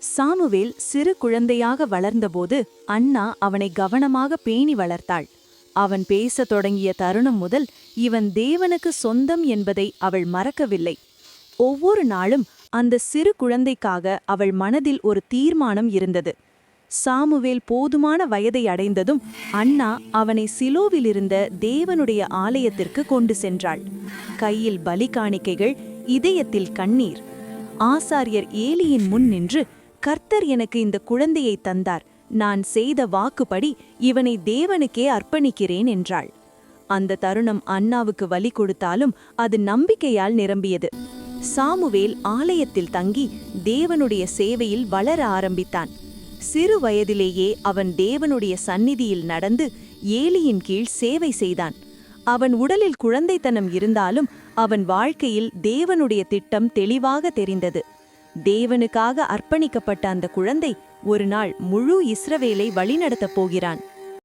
Samuel சிறு குழந்தையாக வளர்ந்தபோது அன்னா அவனை கவனமாக பேணி வளர்த்தாள். அவன் பேசத் தொடங்கிய தருணம் முதல் இவன் தேவனுக்கு சொந்தம் என்பதை அவள் மறக்கவில்லை. ஒவ்வொரு நாளும் அந்த சிறு குழந்தைக்காக அவள் மனதில் ஒரு தீர்மானம் இருந்தது. சாமுவேல் போதுமான வயதை அடைந்ததும் அன்னா அவனை சிலோவிலிருந்த தேவனுடைய ஆலயத்திற்கு கொண்டு சென்றாள். கையில் பலி காணிக்கைகள், இதயத்தில் கண்ணீர். ஆசாரியர் ஏலியின் முன் நின்று, கர்த்தர் எனக்கு இந்த குழந்தையை தந்தார், நான் செய்த வாக்குப்படி இவனை தேவனுக்கே அர்ப்பணிக்கிறேன் என்றாள். அந்த தருணம் அன்னாவுக்கு வலி கொடுத்தாலும் அது நம்பிக்கையால் நிரம்பியது. சாமுவேல் ஆலயத்தில் தங்கி தேவனுடைய சேவையில் வளர ஆரம்பித்தான். சிறு வயதிலேயே அவன் தேவனுடைய சந்நிதியில் நடந்து ஏலியின் கீழ் சேவை செய்தான். அவன் உடலில் குழந்தைத்தனம் இருந்தாலும் அவன் வாழ்க்கையில் தேவனுடைய திட்டம் தெளிவாக தெரிந்தது. தேவனுக்காக அர்ப்பணிக்கப்பட்ட அந்த குழந்தை ஒரு நாள் முழு இஸ்ரவேலை வழிநடத்தப் போகிறான்.